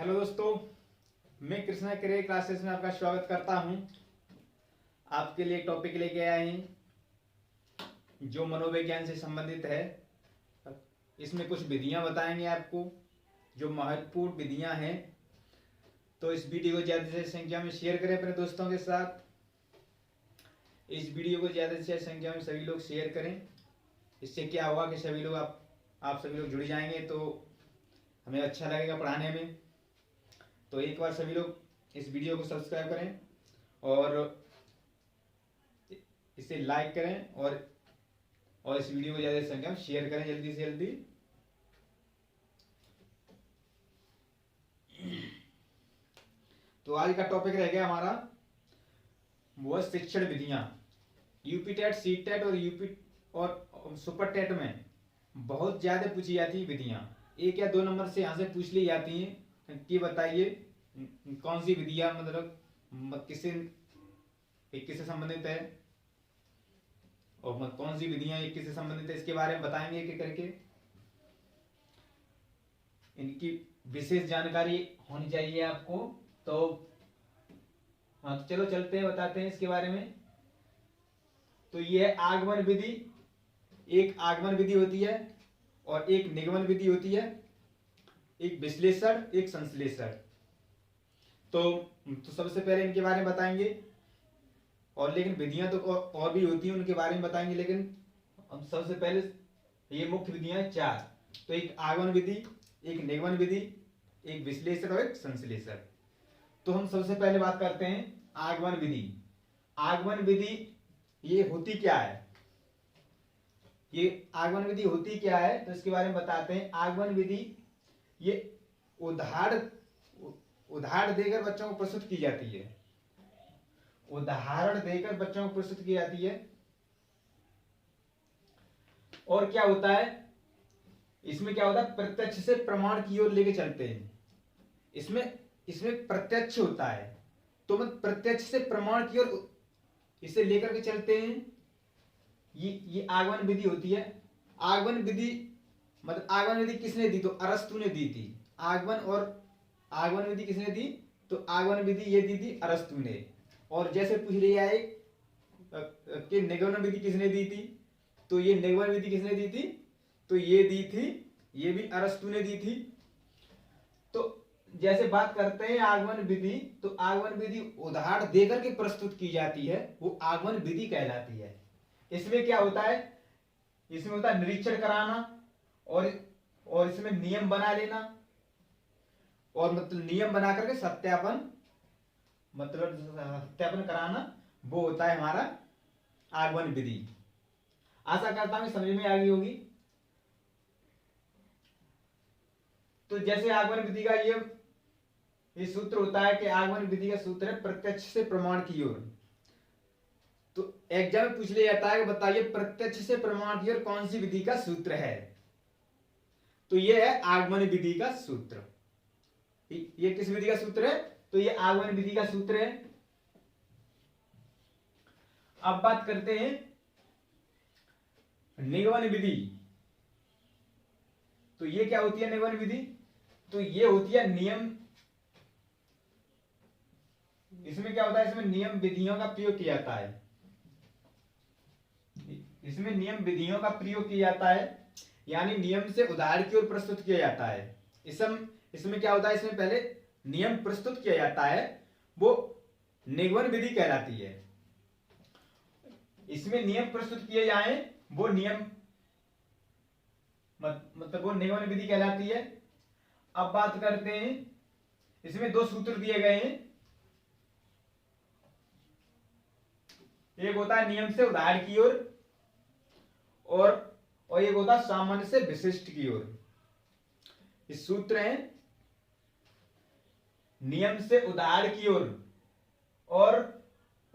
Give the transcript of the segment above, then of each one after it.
Hello दोस्तों, मैं Krishna career classes में आपका स्वागत करता हूं। आपके लिए टॉपिक लेके आए हैं जो मनोविज्ञान से संबंधित है। इसमें कुछ विधियां बताएंगे आपको, जो महत्वपूर्ण विधियां हैं। तो इस वीडियो को ज़्यादा से संख्या में शेयर करें अपने दोस्तों के साथ। इस वीडियो को ज़्यादा से ज़्यादा संख्या में सभी लोग शेयर करें। इससे क्या होगा कि सभी लोग आप सभी लोग जुड़ जाएंगे, तो हमें अच्छा लगेगा पढ़ाने में। तो एक बार सभी लोग इस वीडियो को सब्सक्राइब करें और इसे लाइक करें और इस वीडियो को ज़्यादा संख्या में शेयर करें जल्दी से जल्दी। तो आज का टॉपिक रह गया हमारा वह शिक्षण विधियां। यूपी टेट, सी टेट और सुपर टेट में बहुत ज्यादा पूछी जाती है विधियां। एक या दो नंबर से यहाँ से पूछ ली जाती हैं कि बताइए कौन सी विधियां मतलब किससे संबंधित है और कौन सी विधियां किससे संबंधित है, इसके बारे में बताएंगे एक एक करके। इनकी विशेष जानकारी होनी चाहिए आपको। तो हाँ, तो चलो चलते हैं, बताते हैं इसके बारे में। तो ये है आगमन विधि। एक आगमन विधि होती है और एक निगमन विधि होती है, एक विश्लेषण, एक संश्लेषण। तो सबसे पहले इनके बारे में बताएंगे। और लेकिन विधियां तो और भी होती हैं, उनके बारे में बताएंगे। लेकिन हम सबसे पहले ये मुख्य विधियां हैं चार। तो एक आगमन विधि, एक निगमन विधि, एक विश्लेषण और एक संश्लेषण। तो हम सबसे पहले बात करते हैं आगमन विधि। आगमन विधि ये होती क्या है? ये आगमन विधि होती क्या है, तो इसके बारे में बताते हैं। आगमन विधि ये उदाहरण देकर बच्चों को प्रस्तुत की जाती है। उदाहरण देकर बच्चों को प्रस्तुत की जाती है। और क्या होता है इसमें? क्या होता है, प्रत्यक्ष से प्रमाण की ओर लेके चलते हैं। इसमें प्रत्यक्ष होता है, तो मतलब प्रत्यक्ष से प्रमाण की ओर इसे लेकर के चलते हैं। ये आगमन विधि होती है। आगमन विधि मतलब आगमन विधि किसने दी? तो अरस्तु ने दी थी। आगमन विधि किसने दी? तो आगमन विधि ये दी थी अरस्तु ने। और जैसे पूछ लिया है कि निगमन विधि किसने दी थी, तो ये निगमन विधि किसने दी थी? तो ये भी अरस्तु ने दी थी। तो जैसे बात करते हैं आगमन विधि, तो आगमन विधि उदाहरण देकर के प्रस्तुत की जाती है, वो आगमन विधि कहलाती है। इसमें क्या होता है? इसमें होता है निरीक्षण कराना और इसमें नियम बना लेना, और मतलब नियम बना करके सत्यापन कराना, वो होता है हमारा आगमन विधि। आशा करता हूं समझ में आ गई होगी। तो जैसे आगमन विधि का ये सूत्र होता है कि आगमन विधि का सूत्र है प्रत्यक्ष से प्रमाण की ओर। तो एग्जाम में पूछ लिया जाता है कि बताइए प्रत्यक्ष से प्रमाण की ओर कौन सी विधि का सूत्र है? तो ये है आगमन विधि का सूत्र। ये किस विधि का सूत्र है? तो ये आगमन विधि का सूत्र है। अब बात करते हैं निगमन विधि। तो ये क्या होती है निगमन विधि? तो ये होती है नियम। इसमें क्या होता है? इसमें नियम विधियों का प्रयोग किया जाता है। इसमें नियम विधियों का प्रयोग किया जाता है, यानी नियम से उदाहरण की ओर प्रस्तुत किया जाता है। इसमें क्या होता है? इसमें पहले नियम प्रस्तुत किया जाता है, वो निगमन विधि कहलाती है। इसमें नियम प्रस्तुत किए जाएं, वो नियम मतलब वो निगमन विधि कहलाती है। अब बात करते हैं, इसमें दो सूत्र दिए गए हैं। एक होता है नियम से उदाहरण की ओर और एक होता है सामान्य से विशिष्ट की ओर। इस सूत्र है नियम से उदाहरण की ओर और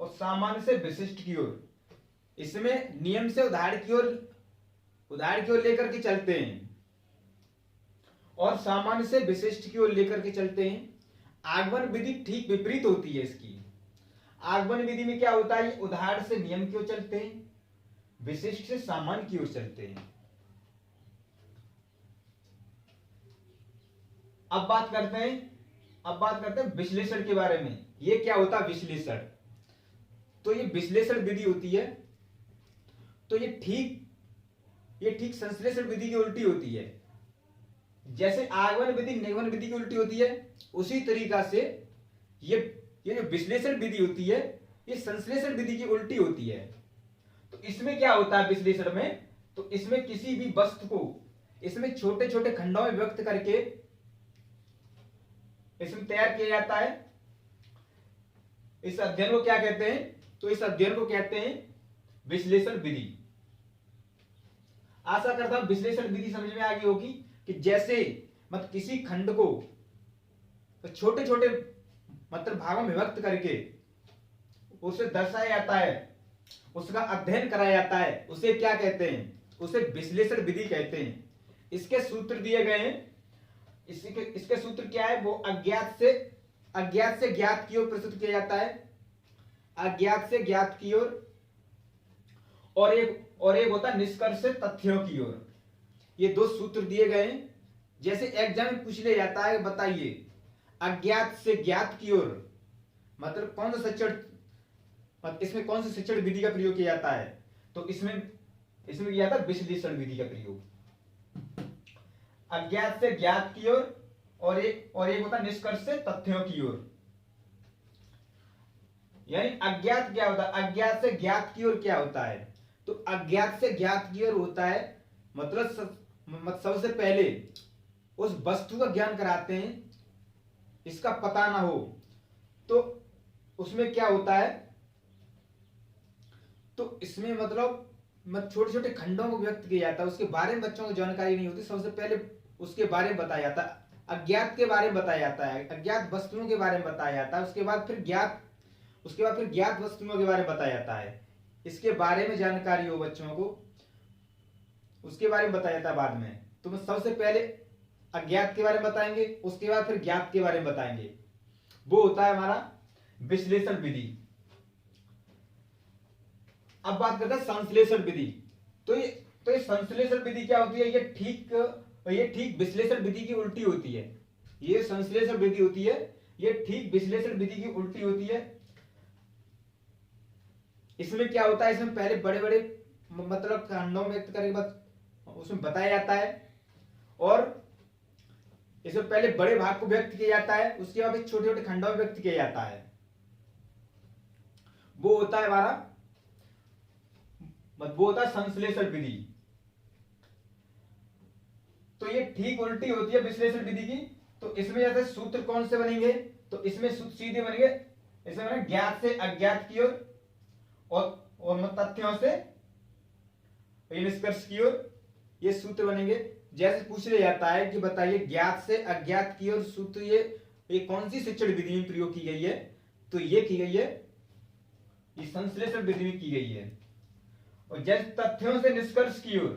सामान्य से विशिष्ट की ओर। इसमें नियम से उदाहरण की ओर लेकर के चलते हैं और सामान्य से विशिष्ट की ओर लेकर के चलते हैं। आगमन विधि ठीक विपरीत होती है इसकी। आगमन विधि में क्या होता है? उदाहरण से नियम की ओर चलते हैं, विशिष्ट से सामान्य की ओर चलते हैं। अब बात करते हैं अब बात करते हैं विश्लेषण के बारे में। ये क्या होता है विश्लेषण? तो ये विश्लेषण विधि होती है, तो ये ठीक संश्लेषण विधि की उल्टी होती है। जैसे आगमन विधि निगमन विधि की उल्टी होती है, उसी तरीका से ये जो विश्लेषण विधि होती है ये संश्लेषण विधि की उल्टी होती है। तो इसमें क्या होता है विश्लेषण में? तो इसमें किसी भी वस्तु को इसमें छोटे छोटे खंडों में व्यक्त करके इसमें तैयार किया जाता है। इस अध्ययन को क्या कहते हैं? तो इस अध्ययन को कहते हैं विश्लेषण विधि। आशा करता हूं विश्लेषण विधि समझ में आ गई होगी कि जैसे मतलब किसी खंड को तो छोटे छोटे मतलब भागों में विभक्त करके उसे दर्शाया जाता है, उसका अध्ययन कराया जाता है, उसे क्या कहते हैं? उसे विश्लेषण विधि कहते हैं। इसके सूत्र दिए गए हैं। इसके सूत्र क्या है? वो अज्ञात से ज्ञात की ओर प्रस्तुत किया जाता है, अज्ञात से ज्ञात की ओर, और एक होता है निष्कर्ष से तथ्यों की ओर। ये दो सूत्र दिए गए हैं। जैसे एग्जाम में पूछ लिया जाता है, बताइए अज्ञात से ज्ञात की ओर मतलब कौन सा शिक्षण, इसमें कौन सी शिक्षण विधि का प्रयोग किया जाता है? तो इसमें किया जाता है विश्लेषण विधि का प्रयोग। अज्ञात से ज्ञात की ओर और एक होता है निष्कर्ष से तथ्यों की ओर। यानी अज्ञात क्या होता है? अज्ञात से ज्ञात की ओर क्या होता है? तो अज्ञात से ज्ञात की ओर होता है मतलब सबसे पहले उस वस्तु का ज्ञान कराते हैं, इसका पता ना हो तो उसमें क्या होता है? तो इसमें मतलब छोटे छोटे खंडों को व्यक्त किया जाता है, उसके बारे में बच्चों को जानकारी नहीं होती। सबसे पहले उसके बारे में बताया जाता है, अज्ञात के बारे में बताया जाता है, अज्ञात वस्तुओं के बारे में बताया जाता है। उसके बाद फिर ज्ञात वस्तुओं के बारे में बताया जाता है। इसके बारे में जानकारी हो बच्चों को, उसके बारे में बताया जाता है बाद में। तो मैं सबसे पहले अज्ञात के बारे में बताएंगे, उसके बाद फिर ज्ञात के बारे में बताएंगे। वो होता है हमारा विश्लेषण विधि। अब बात करते हैं संश्लेषण विधि। तो ये संश्लेषण विधि क्या होती है? ये ठीक विश्लेषण विधि की उल्टी होती है। ये संश्लेषण विधि होती है, ये ठीक विश्लेषण विधि की उल्टी होती है। इसमें क्या होता है? इसमें पहले बड़े बड़े मतलब खंडों में व्यक्त करके बाद उसमें बताया जाता है, और इसमें पहले बड़े भाग को व्यक्त किया जाता है, उसके बाद छोटे छोटे खंडों में व्यक्त किया जाता है। वो होता है हमारा संश्लेषण विधि। तो ये ठीक उल्टी होती है विश्लेषण विधि की। तो इसमें जैसे सूत्र कौन से बनेंगे? तो इसमें सूत्र सीधे बनेंगे, इसमें बनेंगे ज्ञात से अज्ञात की ओर और तथ्यों से निष्कर्ष की ओर, ये सूत्र बनेंगे। जैसे पूछ लिया जाता है कि बताइए ज्ञात से अज्ञात की ओर सूत्र ये कौन सी शिक्षण विधि में प्रयोग की गई है? तो ये की गई है, ये संश्लेषण विधि में की गई है। और जैसे तथ्यों से निष्कर्ष की ओर,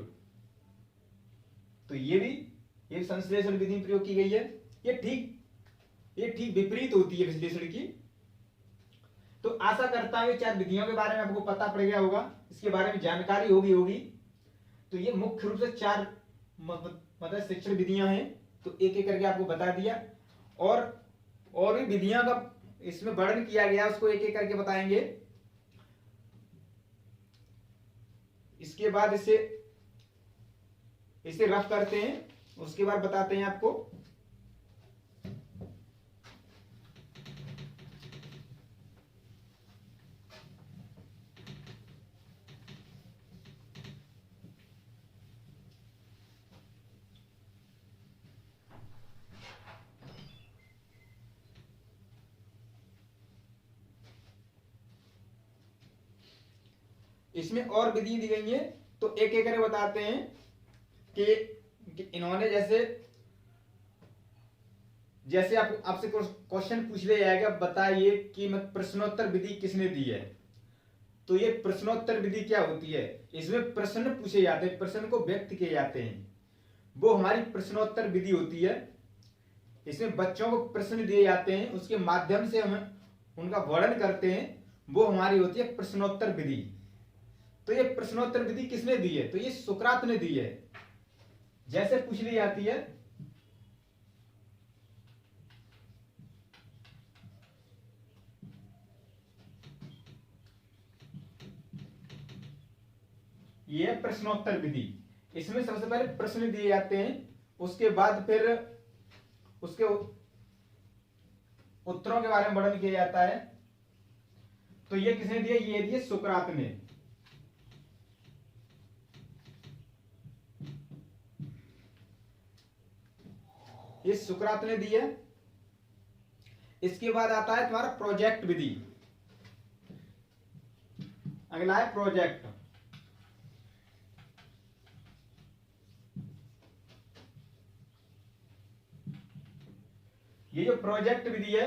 तो ये संश्लेषण विधि में प्रयोग की गई है। ये ठीक विपरीत होती है विश्लेषण की। तो आशा करता हूं चार विधियों के बारे में आपको पता पड़ गया होगा, इसके बारे में जानकारी होगी। तो ये मुख्य रूप से चार मतलब शिक्षण विधियां हैं। तो एक एक करके आपको बता दिया, और भी विधियां का इसमें वर्णन किया गया, उसको एक एक करके बताएंगे। इसके बाद इसे रफ करते हैं, उसके बाद बताते हैं आपको। इसमें और विधि दी गई है, तो एक एक करके बताते हैं कि इन्होंने जैसे आपसे क्वेश्चन पूछ लिया जाएगा, बताइए कि प्रश्नोत्तर विधि किसने दी है? तो ये प्रश्नोत्तर विधि क्या होती है? इसमें प्रश्न पूछे जाते हैं, प्रश्न को व्यक्त किए जाते हैं, वो हमारी प्रश्नोत्तर विधि होती है। इसमें बच्चों को प्रश्न दिए जाते हैं, उसके माध्यम से हम उनका वर्णन करते हैं, वो हमारी होती है प्रश्नोत्तर विधि। तो ये प्रश्नोत्तर विधि किसने दी है? तो ये सुकरात ने दी है। जैसे पूछ ली जाती है ये है प्रश्नोत्तर विधि। इसमें सबसे पहले प्रश्न दिए जाते हैं, उसके बाद फिर उसके उत्तरों के बारे में वर्णन किया जाता है। तो ये किसने दिया? ये दिए सुकरात ने। ये सुकरात ने दिया। इसके बाद आता है तुम्हारा प्रोजेक्ट विधि। अगला है प्रोजेक्ट। ये जो प्रोजेक्ट विधि है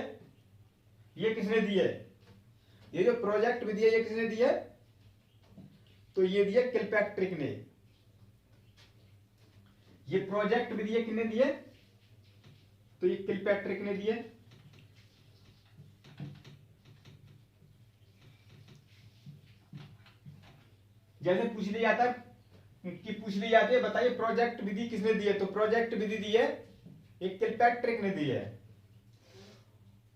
ये किसने दी है? ये जो प्रोजेक्ट विधि है ये किसने दी है? तो ये दिया किलपैट्रिक ने। ये प्रोजेक्ट विधि है किसने दी है? तो ये किलपैट्रिक ने दी है। जैसे पूछ लिया जाता कि पूछ ली जाती है बताइए प्रोजेक्ट विधि किसने दी है? तो प्रोजेक्ट विधि दी है एक किलपैट्रिक ने दी है।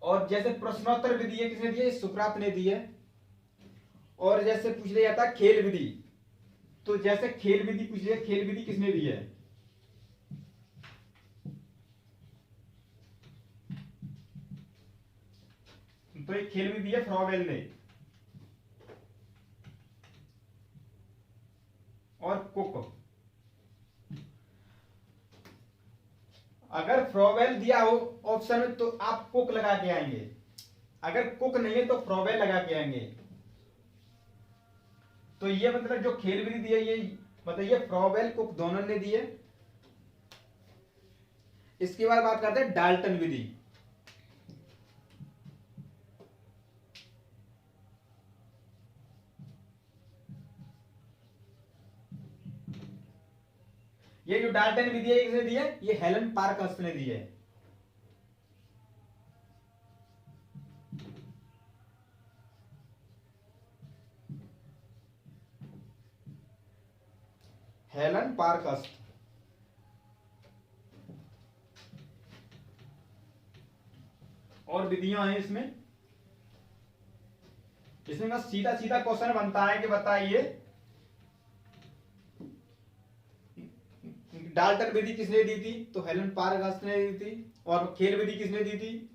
और जैसे प्रश्नोत्तर विधि है किसने दी है? सुकरात ने दी है। और जैसे पूछ लिया जाता है खेल विधि, तो जैसे खेल विधि पूछ लिया, खेल विधि किसने दी है? तो ये खेल विधि है फ्रॉवेल ने और कुक। अगर फ्रॉवेल दिया हो ऑप्शन में तो आप कुक लगा के आएंगे, अगर कुक नहीं है तो फ्रॉवेल लगा के आएंगे। तो ये मतलब जो खेल विधि दी है ये मतलब ये फ्रॉवेल कुक दोनों ने दी है। इसके बाद बात करते हैं डाल्टन विधि। ये जो डाल्टन विधि है किसने दी है? ये हेलन पार्कस ने दी है। Helen parks. और विधियां हैं इसमें ना सीधा सीधा क्वेश्चन बनता है कि बताइए डाल्टन विधि किसने दी थी? तो हेलन पार्कस ने दी थी। और खेल विधि किसने दी थी?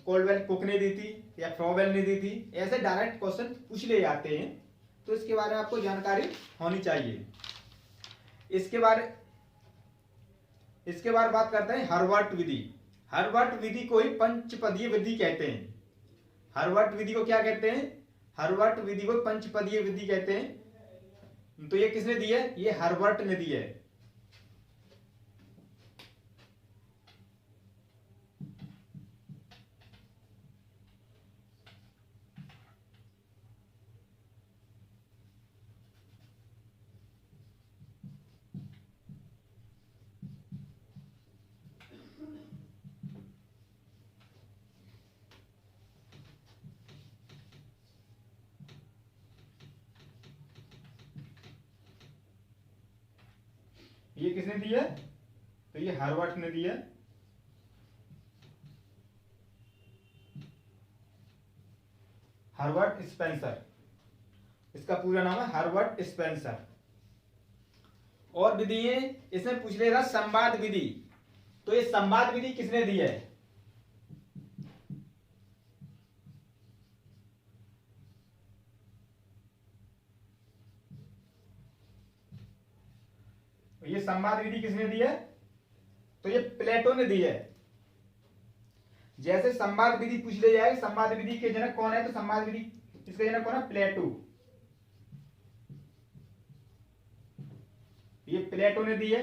कोल्डवेल कुक ने दी थी या फ्रॉवेल ने दी थी। ऐसे डायरेक्ट क्वेश्चन पूछ ले जाते हैं, तो इसके बारे में आपको जानकारी होनी चाहिए। इसके बाद बात करते हैं हर्वर्ट विधि। हर्वर्ट विधि को ही पंचपदीय विधि कहते हैं। हर्वर्ट विधि को क्या कहते हैं? हर्वर्ट विधि को पंचपदीय विधि कहते हैं। तो ये किसने दी है? ये हर्वर्ट ने दी है। ये किसने दी है? तो ये हर्वर्ट ने दी है। हर्वर्ट स्पेंसर, इसका पूरा नाम है हर्वर्ट स्पेंसर। और विधि है इसमें पूछ लेगा संवाद विधि। तो ये संवाद विधि किसने दी है? ये संवाद विधि किसने दी है? तो ये प्लेटो ने दी है। जैसे संवाद विधि पूछ ले जाए संवाद विधि के जनक कौन है? तो संवाद विधि इसका जनक कौन है? प्लेटो। ये प्लेटो ने दी है।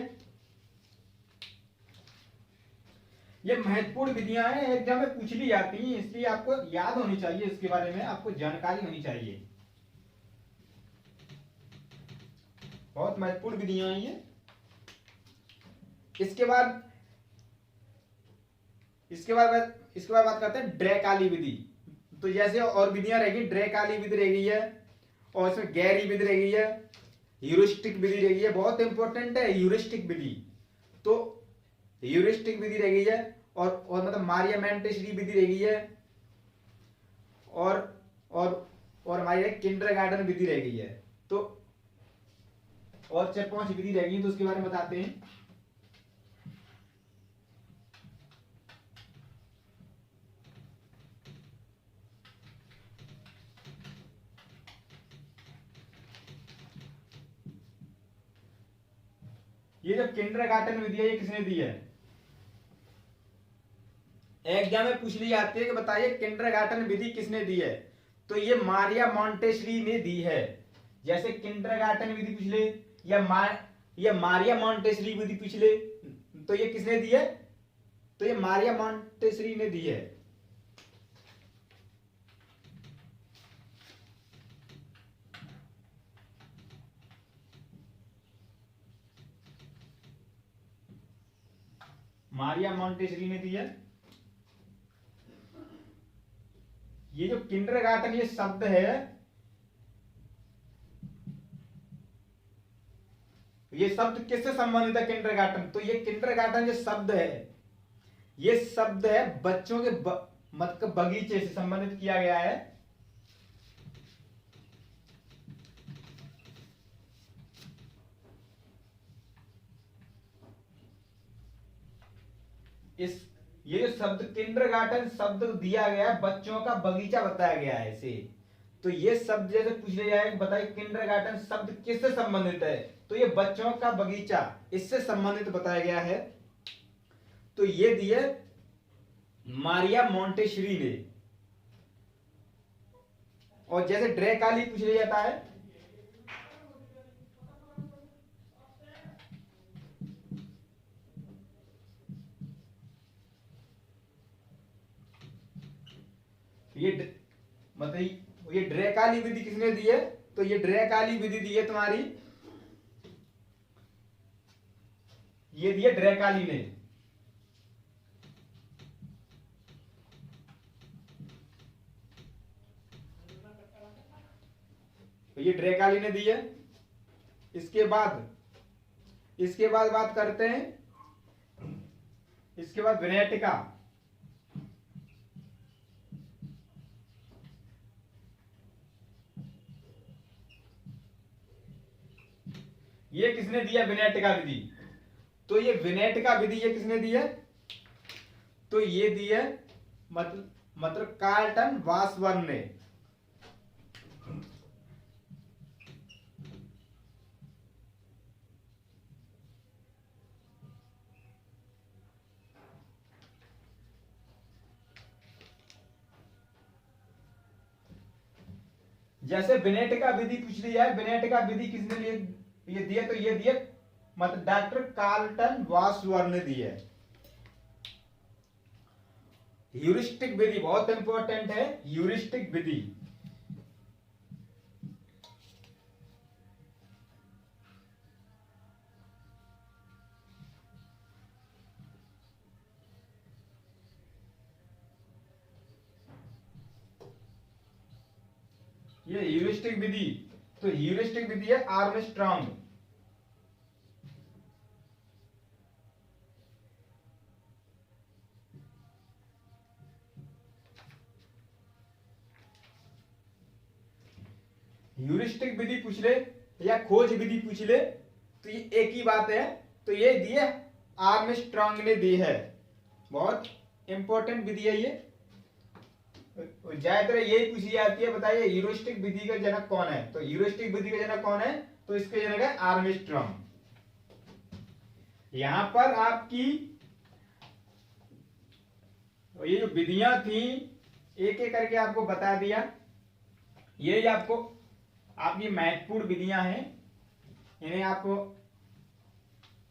ये महत्वपूर्ण विधियां हैं, एग्जाम में पूछ ली जाती हैं, इसलिए आपको याद होनी चाहिए, इसके बारे में आपको जानकारी होनी चाहिए। बहुत महत्वपूर्ण विधियां हैं ये। इसके बाद बात करते हैं ड्रेकाली विधि। तो जैसे और विधियां रहेगी, ड्रेकाली विधि रहेगी है, और इसमें गैरी विधि रहेगी है, ह्यूरिस्टिक विधि रहेगी है। बहुत इंपॉर्टेंट है ह्यूरिस्टिक विधि। तो ह्यूरिस्टिक विधि रहेगी है, और मतलब मारिया मेंटेसरी विधि रहेगी है, और हमारी किंडरगार्टन विधि रहेगी है। तो और 4-5 विधि रह गई तो उसके बारे में बताते हैं। ये जो किंडरगार्टन विधि है ये किसने दी है? एग्जाम में पूछ ली जाती है कि बताइए किंडरगार्टन विधि किसने दी है, तो ये मारिया मॉन्टेसरी ने दी है। जैसे किंडरगार्टन विधि पूछ ले या मारिया मॉन्टेसरी विधि पूछ ले तो ये किसने दी है? तो ये मारिया मॉन्टेसरी ने दी है। मारिया मॉन्टेसरी ने दी है। ये जो किंडरगार्टन ये शब्द है, ये शब्द किससे संबंधित है? किंडरगार्टन। तो ये किंडरगार्टन जो शब्द है, ये शब्द है बच्चों के मतलब बगीचे से संबंधित किया गया है। ये जो शब्द किंडरगार्टन शब्द दिया गया है, बच्चों का बगीचा बताया गया है इसे। तो ये शब्द जैसे पूछ लिया जाए बताइए किंडरगार्टन शब्द किससे संबंधित है, तो ये बच्चों का बगीचा इससे संबंधित बताया गया है। तो ये दिए मारिया मॉन्टेसरी ने। और जैसे ड्रेकाली पूछ लिया जाता है, ये मतलब ये ड्रेकाली विधि किसने दी है? तो ये ड्रेकाली विधि दी है तुम्हारी, ये दी है ड्रेकाली ने। तो ये ड्रेकाली ने दी है। इसके बाद बात करते हैं, इसके बाद विनेटिका। ये किसने दिया? विनेटिका विधि। तो ये विनेटिका विधि ये किसने दी है? तो ये दी है मतलब कार्लटन वासबर्न ने। जैसे विनेटिका विधि पूछ ली जाए, विनेटिका विधि किसने लिए ये दिया? तो ये दिया मतलब डॉक्टर कार्लटन वासबर्न ने दी है। ह्यूरिस्टिक विधि बहुत इंपॉर्टेंट है। ह्यूरिस्टिक विधि, ये ह्यूरिस्टिक विधि, तो ह्यूरिस्टिक विधि है आर्मस्ट्रांग। ह्यूरिस्टिक विधि पूछ ले या खोज विधि पूछ ले तो ये एक ही बात है। तो ये दी है आर्मस्ट्रांग ने दी है। बहुत इंपॉर्टेंट विधि है ये, ज्यादातर यही पूछी जाती है, बताइए ह्यूरिस्टिक विधि का जनक कौन है? तो ह्यूरिस्टिक विधि का जनक कौन है? तो इसके जनक है आर्मस्ट्रांग। यहां पर आपकी ये जो विधियां थी एक एक करके आपको बता दिया। ये आपको आपकी महत्वपूर्ण विधियां हैं, इन्हें आप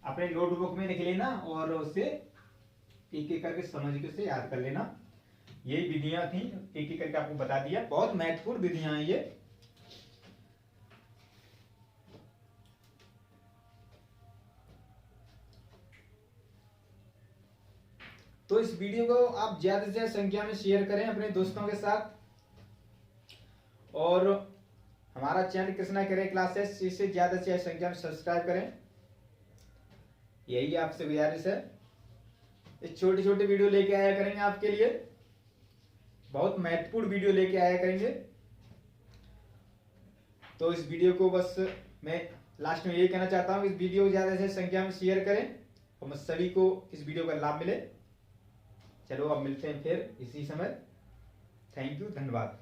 अपने नोटबुक में लिख लेना और उससे एक एक करके समझ के उसे याद कर लेना। यही विधियां थी, एक एक करके आपको बता दिया। बहुत महत्वपूर्ण विधियां हैं ये। तो इस वीडियो को आप ज्यादा से ज्यादा संख्या में शेयर करें अपने दोस्तों के साथ, और हमारा चैनल कृष्णा करे क्लासेस इसे ज्यादा से ज्यादा संख्या में सब्सक्राइब करें, यही आपसे गुजारिश है। इस छोटे छोटे वीडियो लेके आया करेंगे आपके लिए, बहुत महत्वपूर्ण वीडियो लेके आया करेंगे। तो इस वीडियो को बस मैं लास्ट में यही कहना चाहता हूँ, इस वीडियो को ज़्यादा से संख्या में शेयर करें और सभी को इस वीडियो का लाभ मिले। चलो अब मिलते हैं फिर इसी समय। थैंक यू, धन्यवाद।